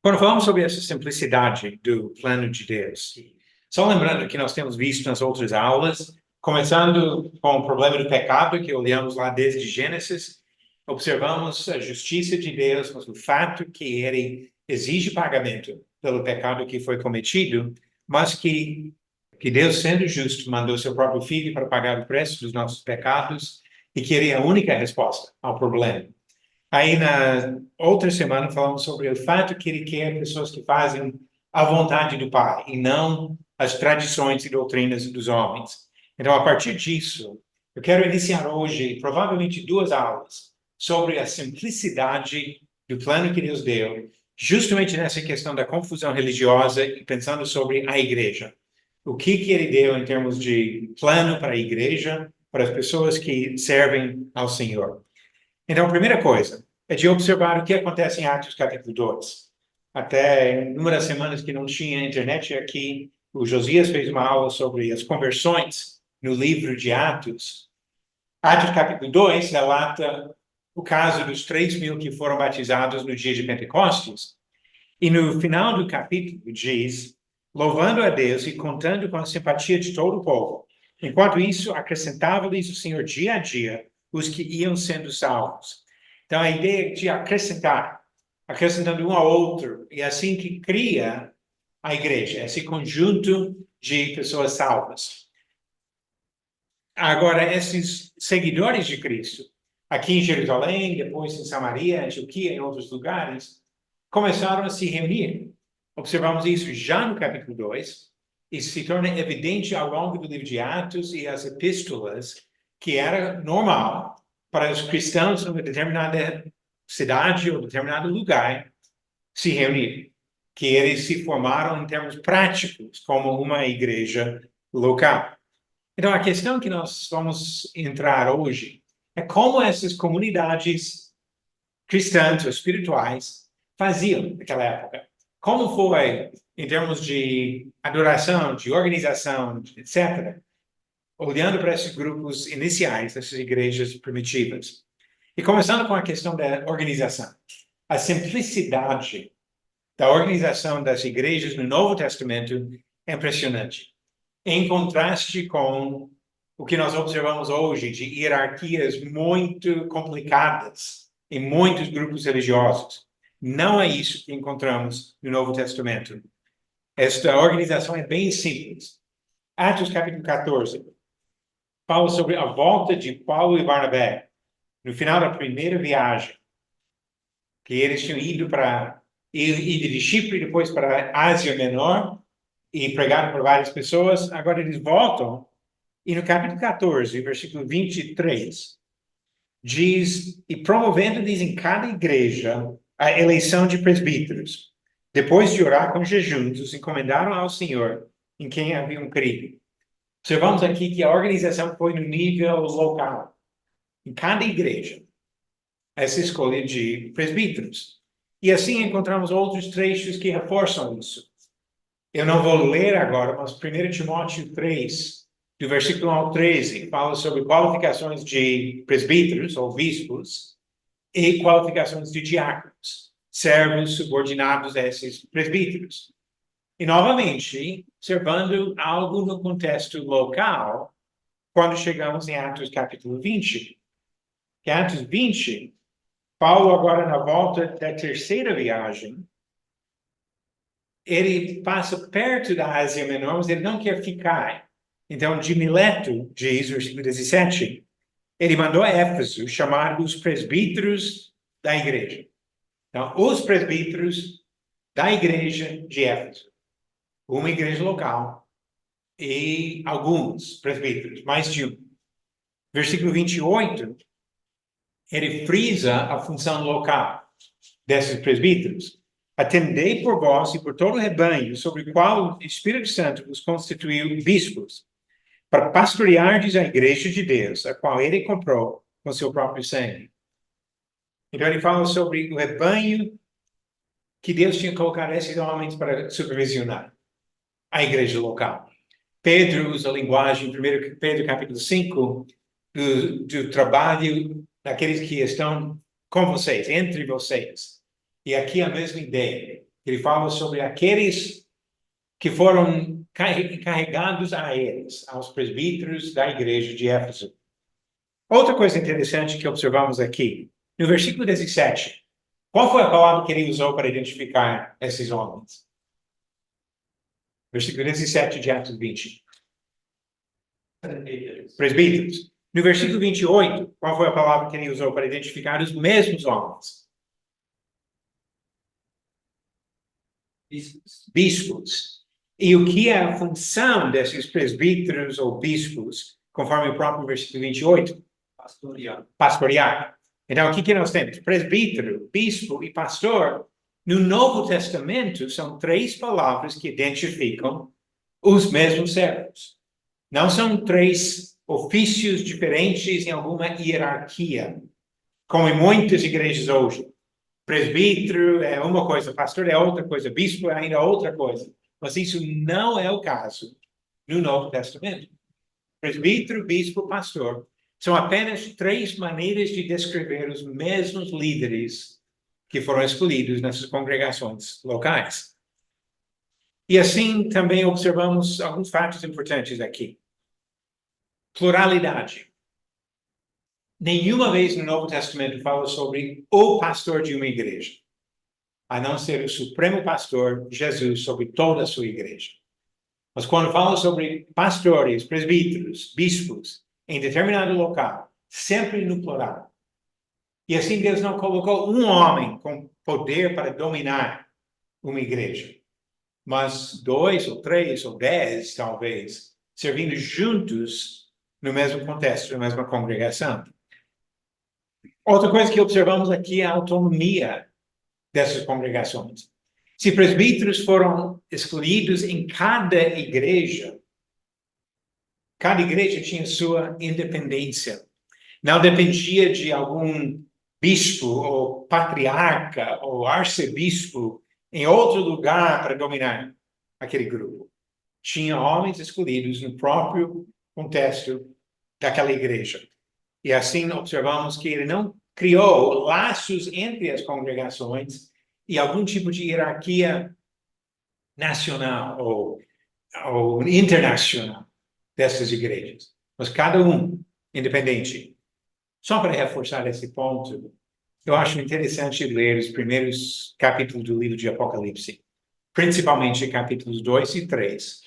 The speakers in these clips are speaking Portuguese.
Quando falamos sobre essa simplicidade do plano de Deus, só lembrando que nós temos visto nas outras aulas, começando com o problema do pecado, que olhamos lá desde Gênesis, observamos a justiça de Deus, mas o fato que ele exige pagamento pelo pecado que foi cometido, mas que Deus, sendo justo, mandou seu próprio filho para pagar o preço dos nossos pecados e que ele é a única resposta ao problema. Aí, na outra semana, falamos sobre o fato que ele quer pessoas que fazem a vontade do Pai e não as tradições e doutrinas dos homens. Então, a partir disso, eu quero iniciar hoje, provavelmente, 2 aulas sobre a simplicidade do plano que Deus deu, justamente nessa questão da confusão religiosa e pensando sobre a igreja. O que ele deu em termos de plano para a igreja, para as pessoas que servem ao Senhor. Então, a primeira coisa é de observar o que acontece em Atos capítulo 2. Até numa das semanas que não tinha internet aqui, o Josias fez uma aula sobre as conversões no livro de Atos. Atos capítulo 2 relata o caso dos 3.000 que foram batizados no dia de Pentecostes. E no final do capítulo diz, louvando a Deus e contando com a simpatia de todo o povo. Enquanto isso, acrescentava-lhes o Senhor dia a dia os que iam sendo salvos. Então, a ideia de acrescentar, acrescentando um ao outro, e assim que cria a igreja, esse conjunto de pessoas salvas. Agora, esses seguidores de Cristo, aqui em Jerusalém, depois em Samaria, Antioquia, em outros lugares, começaram a se reunir. Observamos isso já no capítulo 2, e se torna evidente ao longo do livro de Atos e as epístolas, que era normal para os cristãos numa determinada cidade ou determinado lugar se reunir, que eles se formaram em termos práticos como uma igreja local. Então, a questão que nós vamos entrar hoje é como essas comunidades cristãs ou espirituais faziam naquela época. Como foi em termos de adoração, de organização, etc., olhando para esses grupos iniciais dessas igrejas primitivas. E começando com a questão da organização. A simplicidade da organização das igrejas no Novo Testamento é impressionante. Em contraste com o que nós observamos hoje de hierarquias muito complicadas em muitos grupos religiosos. Não é isso que encontramos no Novo Testamento. Esta organização é bem simples. Atos capítulo 14 fala sobre a volta de Paulo e Barnabé no final da primeira viagem, que eles tinham ido de Chipre, depois para a Ásia Menor, e pregaram para várias pessoas. Agora eles voltam, e no capítulo 14, versículo 23, diz, e promovendo-lhes em cada igreja a eleição de presbíteros. Depois de orar com jejuns, os encomendaram ao Senhor, em quem haviam crido. Observamos aqui que a organização foi no nível local. Em cada igreja, essa escolha de presbíteros. E assim encontramos outros trechos que reforçam isso. Eu não vou ler agora, mas 1 Timóteo 3, do versículo 1 ao 13, fala sobre qualificações de presbíteros ou bispos e qualificações de diáconos, servos subordinados a esses presbíteros. E, novamente, observando algo no contexto local, quando chegamos em Atos capítulo 20. Em Atos 20, Paulo, agora na volta da terceira viagem, ele passa perto da Ásia Menor, mas ele não quer ficar. Então, de Mileto, diz, versículo 17, ele mandou a Éfeso chamar os presbíteros da igreja. Então, os presbíteros da igreja de Éfeso. Uma igreja local e alguns presbíteros, mais de um. Versículo 28, ele frisa a função local desses presbíteros. Atendei por vós e por todo o rebanho, sobre o qual o Espírito Santo vos constituiu bispos, para pastoreardes a igreja de Deus, a qual ele comprou com seu próprio sangue. Então, ele fala sobre o rebanho que Deus tinha colocado esses homens para supervisionar a igreja local. Pedro usa a linguagem, 1 Pedro capítulo 5, do trabalho daqueles que estão com vocês, entre vocês. E aqui a mesma ideia. Ele fala sobre aqueles que foram encarregados a eles, aos presbíteros da igreja de Éfeso. Outra coisa interessante que observamos aqui, no versículo 17, qual foi a palavra que ele usou para identificar esses homens? Versículo 17 de Atos 20. Presbíteros. No versículo 28, qual foi a palavra que ele usou para identificar os mesmos homens? Bispos. E o que é a função desses presbíteros ou bispos, conforme o próprio versículo 28? Pastorear. Então, o que nós temos? Presbítero, bispo e pastor. No Novo Testamento, são três palavras que identificam os mesmos servos. Não são três ofícios diferentes em alguma hierarquia, como em muitas igrejas hoje. Presbítero é uma coisa, pastor é outra coisa, bispo é ainda outra coisa. Mas isso não é o caso no Novo Testamento. Presbítero, bispo, pastor são apenas três maneiras de descrever os mesmos líderes que foram escolhidos nessas congregações locais. E assim também observamos alguns fatos importantes aqui. Pluralidade. Nenhuma vez no Novo Testamento fala sobre o pastor de uma igreja, a não ser o supremo pastor, Jesus, sobre toda a sua igreja. Mas quando fala sobre pastores, presbíteros, bispos, em determinado local, sempre no plural. E assim Deus não colocou um homem com poder para dominar uma igreja, mas 2 ou 3 ou 10, talvez, servindo juntos no mesmo contexto, na mesma congregação. Outra coisa que observamos aqui é a autonomia dessas congregações. Se presbíteros foram escolhidos em cada igreja tinha sua independência. Não dependia de algum bispo ou patriarca ou arcebispo em outro lugar para dominar aquele grupo. Tinha homens escolhidos no próprio contexto daquela igreja. E assim observamos que ele não criou laços entre as congregações e algum tipo de hierarquia nacional ou internacional dessas igrejas. Mas cada um independente. Só para reforçar esse ponto, eu acho interessante ler os primeiros capítulos do livro de Apocalipse, principalmente capítulos 2 e 3,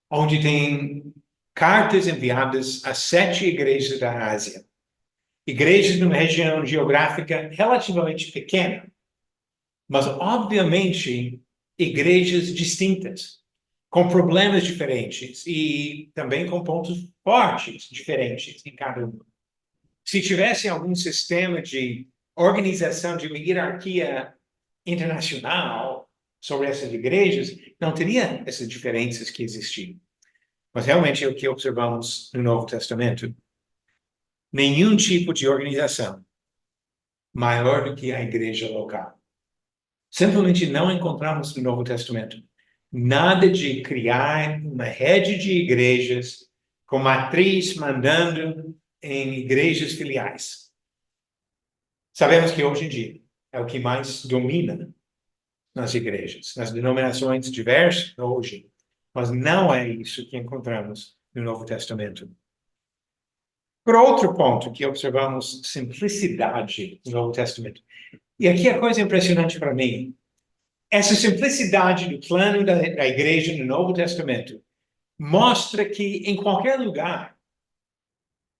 onde tem cartas enviadas a 7 igrejas da Ásia. Igrejas numa região geográfica relativamente pequena, mas, obviamente, igrejas distintas, com problemas diferentes e também com pontos fortes diferentes em cada uma. Se tivesse algum sistema de organização de uma hierarquia internacional sobre essas igrejas, não teria essas diferenças que existiam. Mas realmente é o que observamos no Novo Testamento. Nenhum tipo de organização maior do que a igreja local. Simplesmente não encontramos no Novo Testamento nada de criar uma rede de igrejas com matriz mandando em igrejas filiais. Sabemos que hoje em dia é o que mais domina nas igrejas, nas denominações diversas hoje, mas não é isso que encontramos no Novo Testamento. Por outro ponto, que observamos simplicidade no Novo Testamento. E aqui a coisa impressionante para mim, essa simplicidade do plano da igreja no Novo Testamento mostra que em qualquer lugar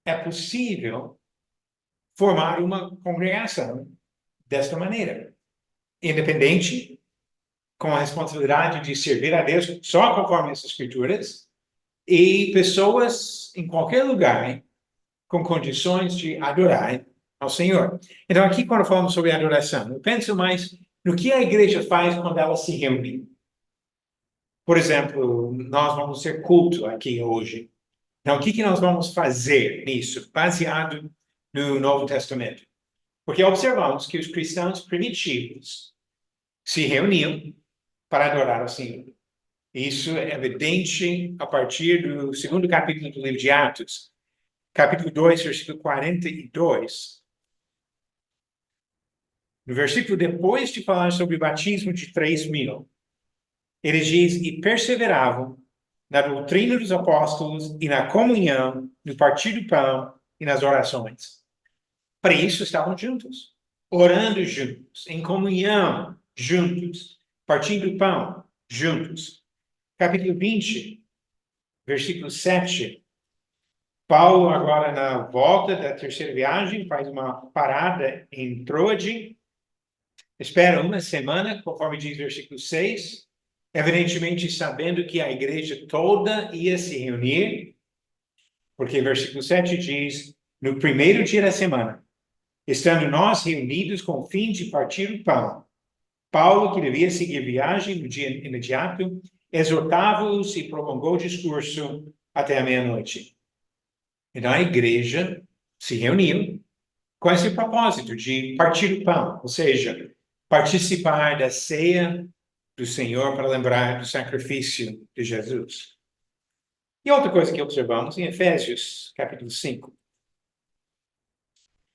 é possível formar uma congregação desta maneira, independente, com a responsabilidade de servir a Deus só conforme as Escrituras, e pessoas em qualquer lugar com condições de adorar ao Senhor. Então, aqui, quando falamos sobre adoração, eu penso mais no que a igreja faz quando ela se reúne. Por exemplo, nós vamos ter culto aqui hoje. Então, o que nós vamos fazer nisso, baseado no Novo Testamento? Porque observamos que os cristãos primitivos se reuniam para adorar ao Senhor. Isso é evidente a partir do segundo capítulo do livro de Atos, capítulo 2, versículo 42. No versículo depois de falar sobre o batismo de 3.000, ele diz, e perseveravam na doutrina dos apóstolos e na comunhão, no partir do pão e nas orações. Para isso estavam juntos, orando juntos, em comunhão, juntos, partindo o pão, juntos. Capítulo 20, versículo 7. Paulo, agora na volta da terceira viagem, faz uma parada em Troade, espera uma semana, conforme diz o versículo 6, evidentemente sabendo que a igreja toda ia se reunir, porque versículo 7 diz, no primeiro dia da semana, estando nós reunidos com o fim de partir o pão, Paulo, que devia seguir viagem no dia imediato, exortava-os e prolongou o discurso até a meia-noite. Então a igreja se reuniu com esse propósito de partir o pão, ou seja, participar da ceia do Senhor para lembrar do sacrifício de Jesus. E outra coisa que observamos em Efésios, capítulo 5.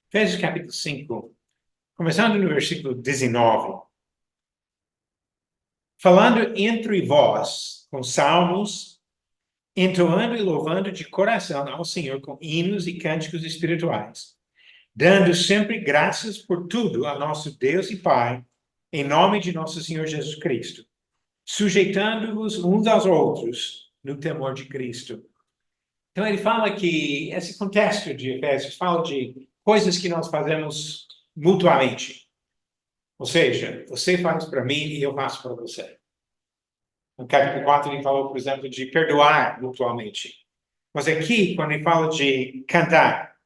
Efésios, capítulo 5, começando no versículo 19. Falando entre vós, com salmos, entoando e louvando de coração ao Senhor com hinos e cânticos espirituais, dando sempre graças por tudo a nosso Deus e Pai, em nome de nosso Senhor Jesus Cristo, sujeitando-vos uns aos outros no temor de Cristo. Então ele fala que esse contexto de Efésios fala de coisas que nós fazemos mutuamente. Ou seja, você faz para mim e eu faço para você. No capítulo 4 ele falou, por exemplo, de perdoar mutuamente. Mas aqui, quando ele fala de cantar,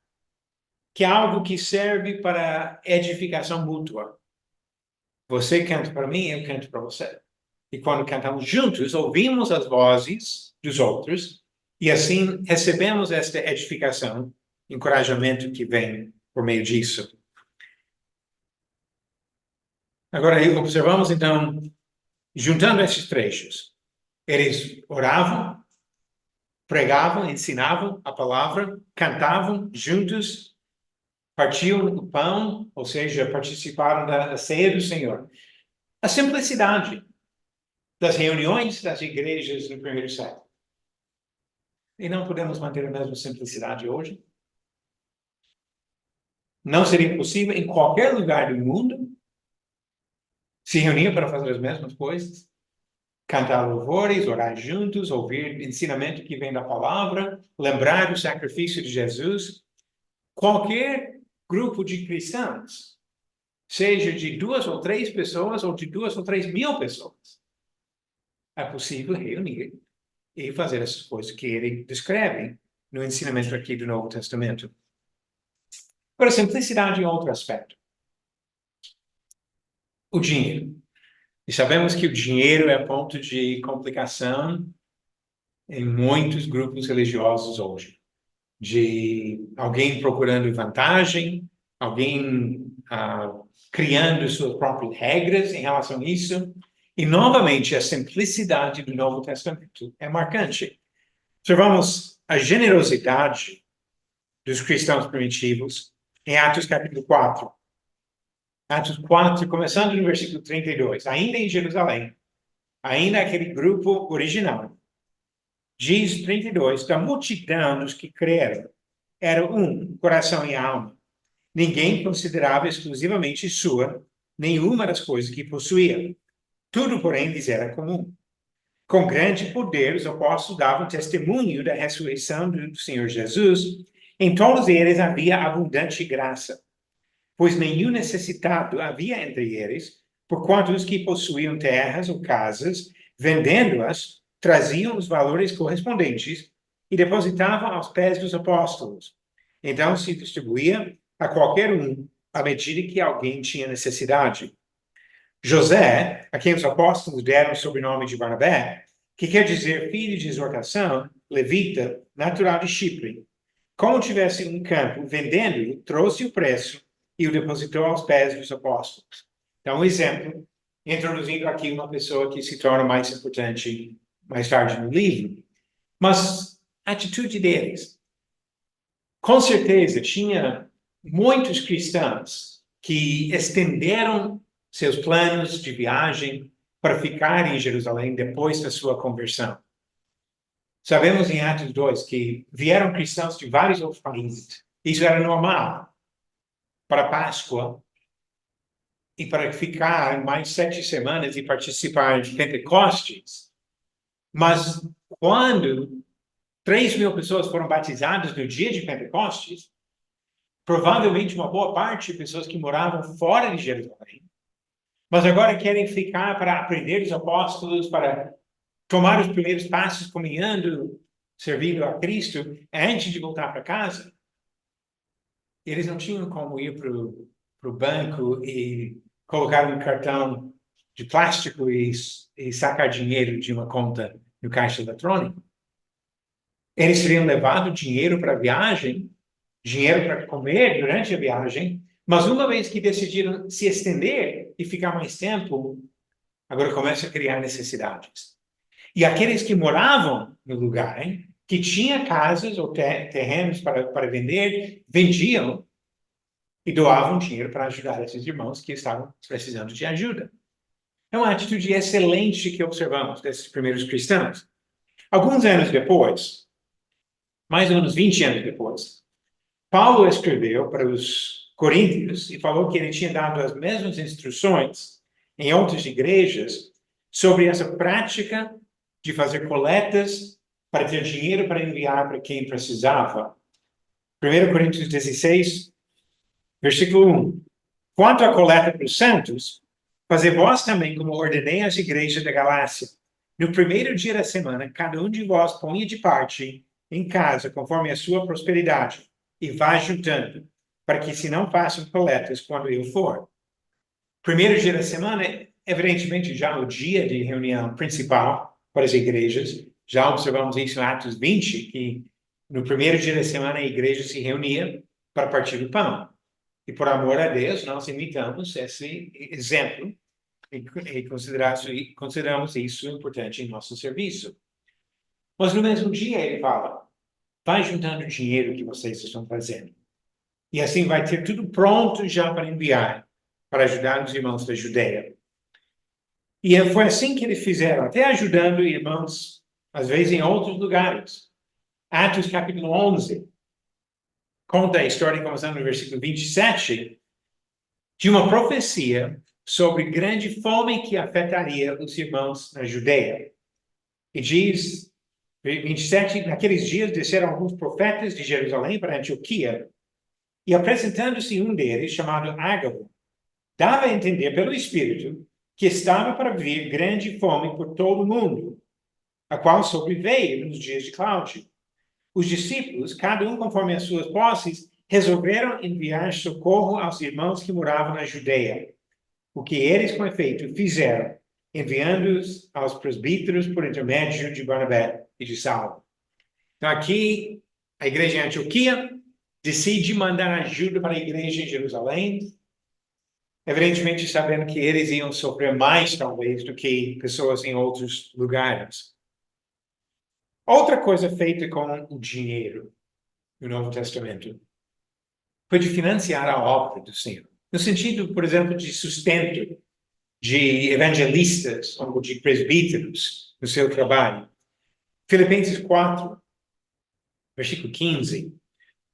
que é algo que serve para edificação mútua. Você canta para mim, eu canto para você. E quando cantamos juntos, ouvimos as vozes dos outros e assim recebemos esta edificação, encorajamento que vem por meio disso. Agora, observamos então, juntando esses trechos, eles oravam, pregavam, ensinavam a palavra, cantavam juntos, partiam o pão, ou seja, participaram da ceia do Senhor. A simplicidade das reuniões das igrejas no primeiro século. E não podemos manter a mesma simplicidade hoje? Não seria possível em qualquer lugar do mundo se reunir para fazer as mesmas coisas? Cantar louvores, orar juntos, ouvir ensinamento que vem da palavra, lembrar do sacrifício de Jesus. Qualquer grupo de cristãos, seja de 2 ou 3 pessoas ou de 2 ou 3.000 pessoas, é possível reunir e fazer essas coisas que ele descreve no ensinamento aqui do Novo Testamento. Agora, simplicidade em outro aspecto. O dinheiro. E sabemos que o dinheiro é ponto de complicação em muitos grupos religiosos hoje. De alguém procurando vantagem, alguém criando suas próprias regras em relação a isso. E, novamente, a simplicidade do Novo Testamento é marcante. Observamos a generosidade dos cristãos primitivos em Atos capítulo 4. Atos 4, começando no versículo 32. Ainda em Jerusalém, ainda aquele grupo original. Diz 32, da multidão dos que creram, era um, coração e alma. Ninguém considerava exclusivamente sua nenhuma das coisas que possuía. Tudo, porém, lhes era comum. Com grande poder, os apóstolos davam testemunho da ressurreição do Senhor Jesus. Em todos eles havia abundante graça, pois nenhum necessitado havia entre eles, porquanto os que possuíam terras ou casas, vendendo-as, traziam os valores correspondentes e depositavam aos pés dos apóstolos. Então se distribuía a qualquer um à medida que alguém tinha necessidade. José, a quem os apóstolos deram o sobrenome de Barnabé, que quer dizer filho de exortação, levita, natural de Chipre, como tivesse um campo, vendendo-o, trouxe o preço e o depositou aos pés dos apóstolos. Então, um exemplo, introduzindo aqui uma pessoa que se torna mais importante mais tarde no livro. Mas a atitude deles, com certeza, tinha muitos cristãos que estenderam seus planos de viagem para ficar em Jerusalém depois da sua conversão. Sabemos em Atos 2 que vieram cristãos de vários outros países. Isso era normal para a Páscoa e para ficar mais 7 semanas e participar de Pentecostes. Mas quando 3.000 pessoas foram batizadas no dia de Pentecostes, provavelmente uma boa parte de pessoas que moravam fora de Jerusalém, mas agora querem ficar para aprender dos apóstolos, para tomar os primeiros passos caminhando, servindo a Cristo, antes de voltar para casa. Eles não tinham como ir para o banco e colocar um cartão de plástico e sacar dinheiro de uma conta no caixa eletrônico. Eles teriam levado dinheiro para a viagem, dinheiro para comer durante a viagem, mas uma vez que decidiram se estender e ficar mais tempo, agora começa a criar necessidades. E aqueles que moravam no lugar, que tinha casas ou terrenos para vender, vendiam e doavam dinheiro para ajudar esses irmãos que estavam precisando de ajuda. É uma atitude excelente que observamos desses primeiros cristãos. Alguns anos depois, mais ou menos 20 anos depois, Paulo escreveu para os coríntios e falou que ele tinha dado as mesmas instruções em outras igrejas sobre essa prática de fazer coletas para ter dinheiro para enviar para quem precisava. 1 Coríntios 16, versículo 1. Quanto à coleta para os santos, fazei vós também como ordenei às igrejas da Galácia. No primeiro dia da semana, cada um de vós ponha de parte em casa, conforme a sua prosperidade, e vá juntando, para que se não façam coletas quando eu for. Primeiro dia da semana, evidentemente, já o dia de reunião principal para as igrejas. Já observamos isso em Atos 20, que no primeiro dia da semana a igreja se reunia para partir do pão. E por amor a Deus, nós imitamos esse exemplo e consideramos isso importante em nosso serviço. Mas no mesmo dia ele fala, vai juntando o dinheiro que vocês estão fazendo. E assim vai ter tudo pronto já para enviar, para ajudar os irmãos da Judeia. E foi assim que eles fizeram, até ajudando irmãos, às vezes em outros lugares. Atos capítulo 11, conta a história, começando no versículo 27, de uma profecia sobre grande fome que afetaria os irmãos na Judeia. E diz, 27, naqueles dias desceram alguns profetas de Jerusalém para Antioquia, e apresentando-se um deles, chamado Ágabo, dava a entender pelo Espírito que estava para vir grande fome por todo o mundo, a qual sobreveio nos dias de Cláudio. Os discípulos, cada um conforme as suas posses, resolveram enviar socorro aos irmãos que moravam na Judeia, o que eles, com efeito, fizeram, enviando-os aos presbíteros por intermédio de Barnabé e de Saulo. Então, aqui, a igreja em Antioquia decide mandar ajuda para a igreja em Jerusalém, evidentemente sabendo que eles iam sofrer mais, talvez, do que pessoas em outros lugares. Outra coisa feita com o dinheiro no Novo Testamento foi de financiar a obra do Senhor. No sentido, por exemplo, de sustento de evangelistas ou de presbíteros no seu trabalho. Filipenses 4, versículo 15.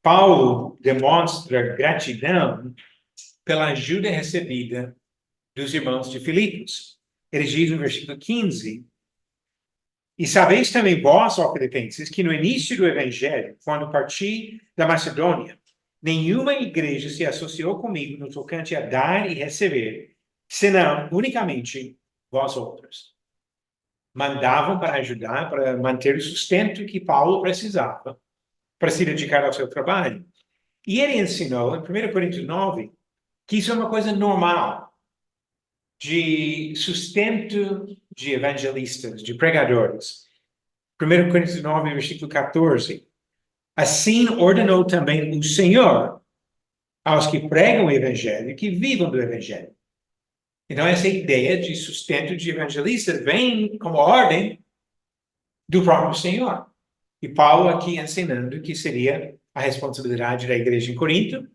Paulo demonstra gratidão pela ajuda recebida dos irmãos de Filipos. Ele diz no versículo 15, e sabeis também vós, ó Filipenses, que no início do evangelho, quando parti da Macedônia, nenhuma igreja se associou comigo no tocante a dar e receber, senão unicamente vós outros. Mandavam para ajudar, para manter o sustento que Paulo precisava para se dedicar ao seu trabalho. E ele ensinou, em 1 Coríntios 9, que isso é uma coisa normal de sustento de evangelistas, de pregadores. 1 Coríntios 9, versículo 14. Assim ordenou também o Senhor aos que pregam o evangelho que vivam do evangelho. Então, essa ideia de sustento de evangelistas vem como ordem do próprio Senhor. E Paulo aqui ensinando que seria a responsabilidade da igreja em Corinto,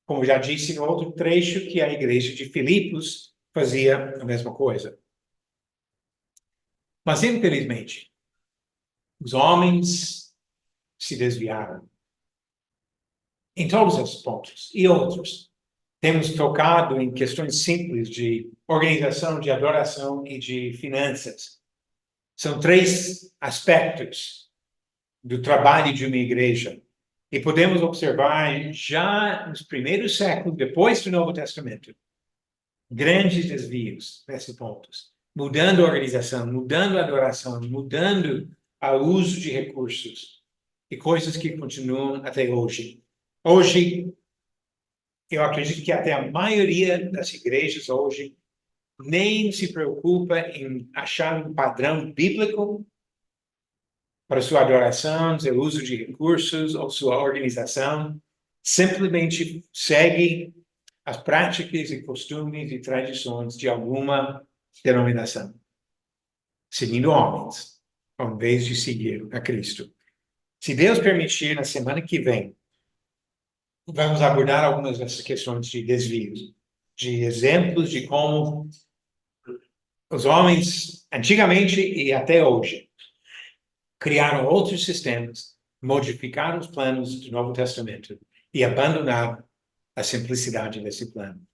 Como já disse no outro trecho, que a igreja de Filipos fazia a mesma coisa. Mas, infelizmente, os homens se desviaram em todos esses pontos e outros. Temos tocado em questões simples de organização, de adoração e de finanças. São três aspectos do trabalho de uma igreja. E podemos observar já nos primeiros séculos, depois do Novo Testamento, grandes desvios nesses pontos. Mudando a organização, mudando a adoração, mudando o uso de recursos. E coisas que continuam até hoje. Hoje, eu acredito que até a maioria das igrejas hoje nem se preocupa em achar um padrão bíblico para sua adoração, seu uso de recursos ou sua organização. Simplesmente segue as práticas e costumes e tradições de alguma denominação, seguindo homens, ao invés de seguir a Cristo. Se Deus permitir, na semana que vem, vamos abordar algumas dessas questões de desvios, de exemplos de como os homens, antigamente e até hoje, criaram outros sistemas, modificaram os planos do Novo Testamento e abandonaram a simplicidade desse plano.